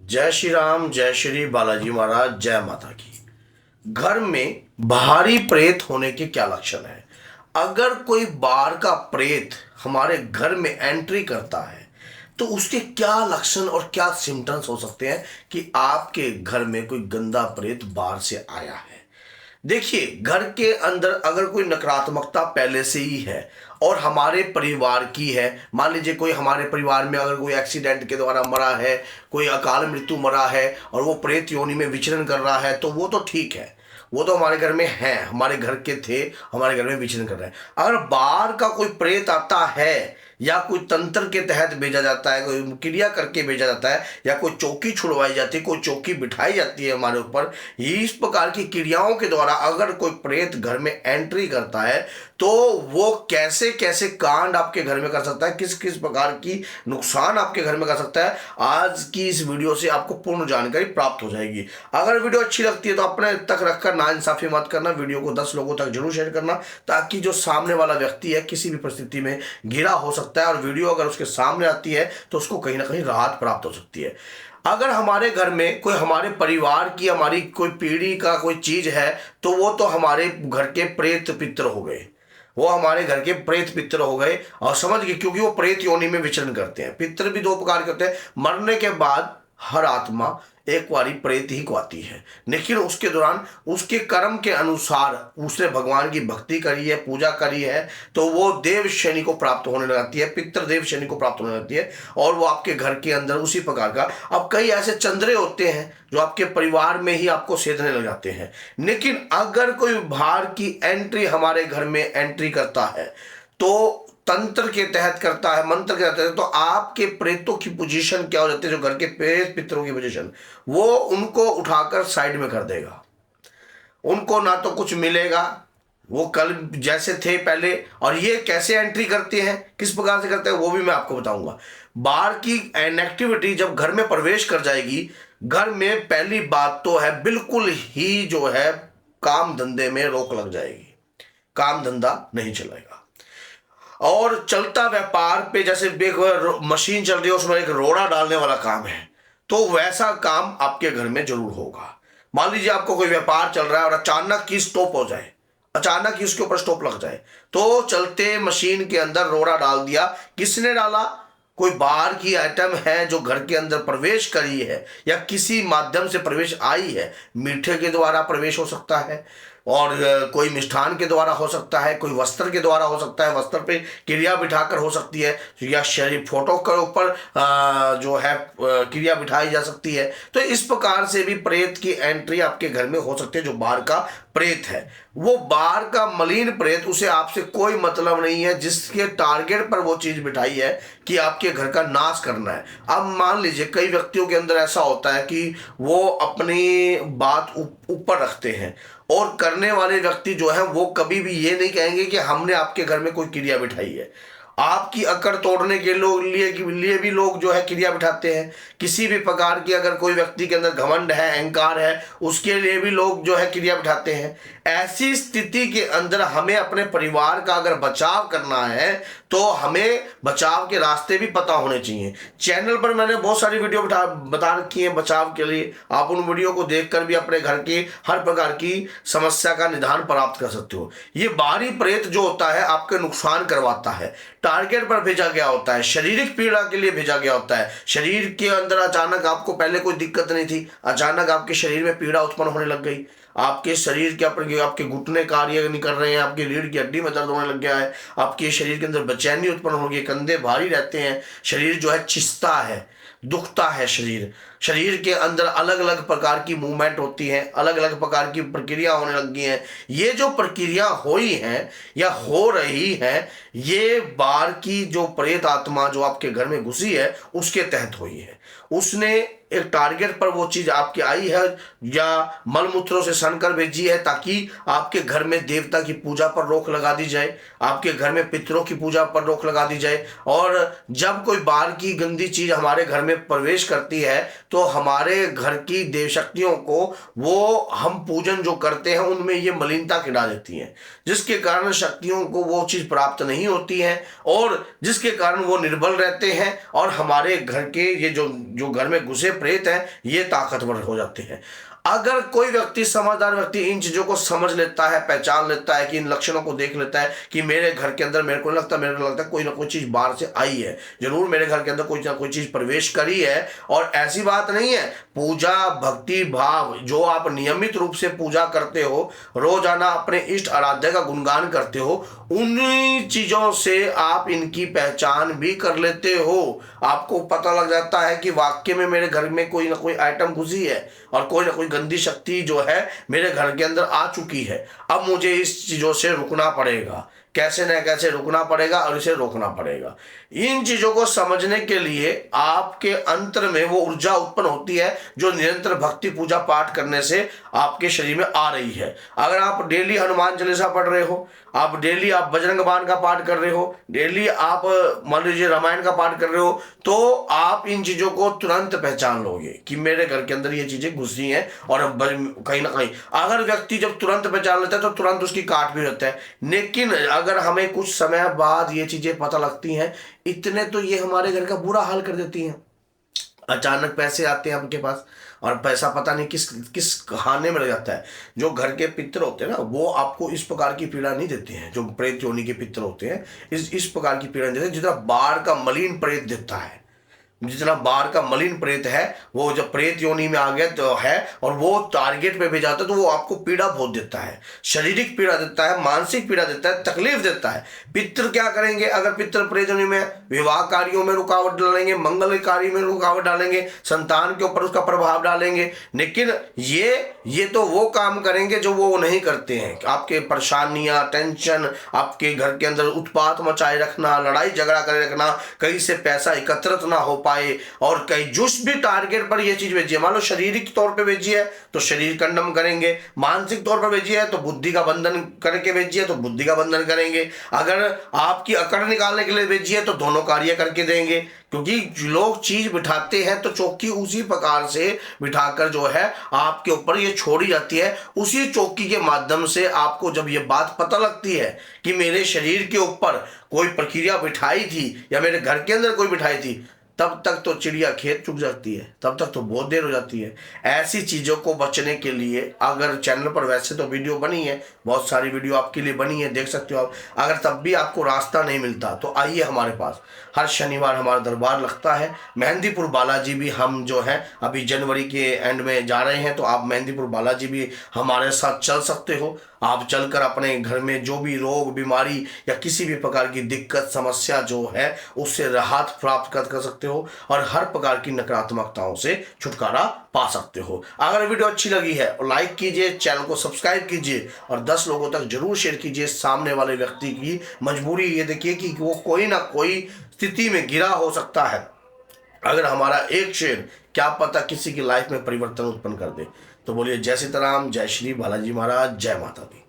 जय श्री राम, जय श्री बालाजी महाराज, जय माता की। घर में बाहरी प्रेत होने के क्या लक्षण है? अगर कोई बाहर का प्रेत हमारे घर में एंट्री करता है तो उसके क्या लक्षण और क्या सिम्टम्स हो सकते हैं कि आपके घर में कोई गंदा प्रेत बाहर से आया है। देखिए, घर के अंदर अगर कोई नकारात्मकता पहले से ही है और हमारे परिवार की है, मान लीजिए कोई हमारे परिवार में अगर कोई एक्सीडेंट के द्वारा मरा है, कोई अकाल मृत्यु मरा है और वो प्रेत योनि में विचरण कर रहा है, तो वो तो ठीक है, वो तो हमारे घर में है, हमारे घर के थे, हमारे घर में विचरण कर रहे हैं। अगर बाहर का कोई प्रेत आता है या कोई तंत्र के तहत भेजा जाता है, कोई क्रिया करके भेजा जाता है, या कोई चौकी छुड़वाई जाती है, कोई चौकी बिठाई जाती है हमारे ऊपर, इस प्रकार की क्रियाओं के द्वारा अगर कोई प्रेत घर में एंट्री करता है तो वो कैसे कैसे कांड आपके घर में कर सकता है, किस किस प्रकार की नुकसान आपके घर में कर सकता है, आज की इस वीडियो से आपको पूर्ण जानकारी प्राप्त हो जाएगी। अगर वीडियो अच्छी लगती है तो अपने तक रखकर नाइंसाफी मत करना, वीडियो को 10 लोगों तक जरूर शेयर करना, ताकि जो सामने वाला व्यक्ति है किसी भी परिस्थिति में घिरा हो सकता है और वीडियो अगर उसके सामने आती है तो उसको कहीं ना कहीं राहत प्राप्त हो सकती है। अगर हमारे घर में कोई हमारे परिवार की हमारी कोई पीढ़ी का कोई चीज है तो वो तो हमारे घर के प्रेत पितर हो गए, वो हमारे घर के प्रेत पितर हो गए। और समझ गए, क्योंकि वो प्रेत योनि में विचरण करते हैं। पितर भी 2 प्रकार के होते हैं। मरने के बाद हर आत्मा एक बारी प्रेत ही को आती है, लेकिन उसके दौरान उसके कर्म के अनुसार उसने भगवान की भक्ति करी है, पूजा करी है, तो वो देव श्रेणी को प्राप्त होने लगती है, पितृदेव श्रेणी को प्राप्त होने लगती है, और वो आपके घर के अंदर उसी प्रकार का। अब कई ऐसे चंद्रे होते हैं जो आपके परिवार में ही आपको सेधने लग जाते हैं। लेकिन अगर कोई बाहर की एंट्री हमारे घर में एंट्री करता है तो तंत्र के तहत करता है, मंत्र के तहत, तो आपके प्रेतों की पोजीशन क्या हो जाती है, जो घर के प्रेत पितरों की पोजीशन, वो उनको उठाकर साइड में कर देगा। उनको ना तो कुछ मिलेगा, वो कल जैसे थे पहले। और ये कैसे एंट्री करते हैं, किस प्रकार से करते हैं, वो भी मैं आपको बताऊंगा। बाहर की इनएक्टिविटी जब घर में प्रवेश कर जाएगी, घर में पहली बात तो है बिल्कुल ही जो है काम धंधे में रोक लग जाएगी, काम धंधा नहीं चलेगा। और चलता व्यापार पे जैसे मशीन चल रही है, उसमें एक रोड़ा डालने वाला काम है, तो वैसा काम आपके घर में जरूर होगा। मान लीजिए आपको कोई व्यापार चल रहा है और अचानक की स्टॉप हो जाए, अचानक ही उसके ऊपर स्टॉप लग जाए, तो चलते मशीन के अंदर रोड़ा डाल दिया। किसने डाला? कोई बाहर की आइटम है जो घर के अंदर प्रवेश करी है या किसी माध्यम से प्रवेश आई है। मीठे के द्वारा प्रवेश हो सकता है, और कोई मिष्ठान के द्वारा हो सकता है, कोई वस्त्र के द्वारा हो सकता है, वस्त्र पे क्रिया बिठाकर हो सकती है, या शरीर फोटो के ऊपर जो है क्रिया बिठाई जा सकती है। तो इस प्रकार से भी प्रेत की एंट्री आपके घर में हो सकती है। जो बाहर का प्रेत है, वो बाहर का मलिन प्रेत, उसे आपसे कोई मतलब नहीं है, जिसके टारगेट पर वो चीज बिठाई है कि आपके घर का नाश करना है। अब मान लीजिए कई व्यक्तियों के अंदर ऐसा होता है कि वो अपनी बात ऊपर रखते हैं, और करने वाले व्यक्ति जो है वो कभी भी ये नहीं कहेंगे कि हमने आपके घर में कोई क्रिया बिठाई है। आपकी अकड़ तोड़ने के लिए भी लोग जो है क्रिया बिठाते हैं। किसी भी प्रकार की अगर कोई व्यक्ति के अंदर घमंड है, अहंकार है, उसके लिए भी लोग जो है क्रिया बिठाते हैं। ऐसी स्थिति के अंदर हमें अपने परिवार का अगर बचाव करना है तो हमें बचाव के रास्ते भी पता होने चाहिए। चैनल पर मैंने बहुत सारी वीडियो बता रखी है बचाव के लिए। आप उन वीडियो को देखकर भी अपने घर की हर प्रकार की समस्या का निदान प्राप्त कर सकते हो। ये बाहरी प्रेत जो होता है आपके नुकसान करवाता है, टारगेट पर भेजा गया होता है, शारीरिक पीड़ा के लिए भेजा गया होता है। शरीर के अंदर अचानक आपको पहले कोई दिक्कत नहीं थी, अचानक आपके शरीर में पीड़ा उत्पन्न होने लग गई, आपके शरीर के आपके घुटने कार्य नहीं कर रहे हैं, आपकी रीढ़ की हड्डी में दर्द होने लग गया है, आपके शरीर के अंदर बेचैनी उत्पन्न हो गई, कंधे भारी रहते हैं, शरीर जो है चिस्ता है, दुखता है शरीर के अंदर अलग अलग प्रकार की मूवमेंट होती है, अलग अलग प्रकार की प्रक्रिया होने लगी हैं। ये जो प्रक्रिया हुई है या हो रही है, ये बाहर की जो प्रेत आत्मा जो आपके घर में घुसी है उसके तहत हुई है। उसने एक टारगेट पर वो चीज आपकी आई है या मलमूत्रों से सनकर भेजी है, ताकि आपके घर में देवता की पूजा पर रोक लगा दी जाए, आपके घर में पितरों की पूजा पर रोक लगा दी जाए। और जब कोई बाहर की गंदी चीज हमारे घर में प्रवेश करती है तो हमारे घर की देव शक्तियों को वो हम पूजन जो करते हैं उनमें ये मलिनता खिला देती हैं, जिसके कारण शक्तियों को वो चीज प्राप्त नहीं होती है और जिसके कारण वो निर्बल रहते हैं। और हमारे घर के ये जो घर में घुसे प्रेत हैं ये ताकतवर हो जाते हैं। अगर कोई व्यक्ति, समझदार व्यक्ति, इन चीजों को समझ लेता है, पहचान लेता है, कि इन लक्षणों को देख लेता है कि मेरे घर के अंदर मेरे को लगता है कोई ना कोई चीज बाहर से आई है, जरूर मेरे घर के अंदर कोई ना कोई चीज प्रवेश करी है। और ऐसी बात नहीं है, पूजा भक्ति भाव जो आप नियमित रूप से पूजा करते हो, रोजाना अपने इष्ट आराध्य का गुणगान करते हो, उन्हीं चीजों से आप इनकी पहचान भी कर लेते हो। आपको पता लग जाता है कि वाकई में मेरे घर में कोई ना कोई आइटम घुसी है और कोई ना कोई गंदी शक्ति जो है मेरे घर के अंदर आ चुकी है। अब मुझे इस चीजों से रुकना पड़ेगा, कैसे न कैसे रुकना पड़ेगा और इसे रोकना पड़ेगा। इन चीजों को समझने के लिए आपके अंतर में वो ऊर्जा उत्पन्न होती है जो निरंतर भक्ति पूजा पाठ करने से आपके शरीर में आ रही है। अगर आप डेली हनुमान चालीसा पढ़ रहे हो, आप डेली आप बजरंग बाण का पाठ कर रहे हो, डेली आप मान लीजिए रामायण का पाठ कर रहे हो, तो आप इन चीजों को तुरंत पहचान लोगे कि मेरे घर के अंदर ये चीजें घुसी हैं। और कहीं ना कहीं अगर व्यक्ति जब तुरंत पहचान लेता है तो तुरंत उसकी काट भी रहता है। लेकिन अगर हमें कुछ समय बाद ये चीजें पता लगती हैं, इतने तो ये हमारे घर का बुरा हाल कर देती हैं। अचानक पैसे आते हैं आपके पास और पैसा पता नहीं किस किस खाने में लग जाता है। जो घर के पितर होते हैं ना, वो आपको इस प्रकार की पीड़ा नहीं देते हैं। जो प्रेत योनि के पितर होते हैं इस प्रकार की पीड़ा नहीं देते जितना बाहर का मलिन प्रेत देता है। जितना बाहर का मलिन प्रेत है, वो जब प्रेत योनि में आ गया तो है और वो टारगेट पे भी जाता है तो वो आपको पीड़ा बहुत देता है, शारीरिक पीड़ा देता है, मानसिक पीड़ा देता है, तकलीफ देता है। पितृ क्या करेंगे? अगर पितृ प्रेत योनि में विवाह कार्यों में रुकावट डालेंगे, मंगल कार्य में रुकावट डालेंगे, संतान के ऊपर उसका प्रभाव डालेंगे। लेकिन ये तो वो काम करेंगे जो वो नहीं करते हैं। आपके परेशानियां, टेंशन, आपके घर के अंदर उत्पात मचाए रखना, लड़ाई झगड़ा करे रखना, कहीं से पैसा एकत्रित ना हो पाए, और कहीं जिस भी टारगेट पर ये चीज भेजी है, मान लो शारीरिक तौर पे भेजी है तो शरीर कंडम करेंगे, मानसिक तौर पर भेजी है तो बुद्धि का बंधन करके भेजी है तो बुद्धि का बंधन करेंगे, अगर आपकी अकड़ निकालने के लिए भेजी है तो दोनों कार्य करके देंगे। क्योंकि लोग चीज बिठाते हैं तो चौकी उसी प्रकार से बिठाकर जो है आपके ऊपर ये छोड़ी जाती है। उसी चौकी के माध्यम से आपको जब ये बात पता लगती है कि मेरे शरीर के ऊपर कोई प्रक्रिया बिठाई थी या मेरे घर के अंदर कोई बिठाई थी, तब तक तो चिड़िया खेत चुग जाती है, तब तक तो बहुत देर हो जाती है। ऐसी चीज़ों को बचने के लिए अगर चैनल पर वैसे तो वीडियो बनी है, बहुत सारी वीडियो आपके लिए बनी है, देख सकते हो आप। अगर तब भी आपको रास्ता नहीं मिलता तो आइए हमारे पास। हर शनिवार हमारा दरबार लगता है मेहंदीपुर बालाजी भी। हम जो है अभी जनवरी के एंड में जा रहे हैं, तो आप मेहंदीपुर बालाजी भी हमारे साथ चल सकते हो। आप चलकर अपने घर में जो भी रोग बीमारी या किसी भी प्रकार की दिक्कत समस्या जो है उससे राहत प्राप्त कर सकते हो और हर प्रकार की नकारात्मकताओं से छुटकारा पा सकते हो। अगर वीडियो अच्छी लगी है तो लाइक कीजिए, चैनल को सब्सक्राइब कीजिए और 10 लोगों तक जरूर शेयर कीजिए। सामने वाले व्यक्ति की मजबूरी ये देखिए कि वो कोई ना कोई स्थिति में गिरा हो सकता है। अगर हमारा एक शेयर क्या पता किसी की लाइफ में परिवर्तन उत्पन्न कर दे। तो बोलिए जय सीताराम, जय श्री बालाजी महाराज, जय माता दी।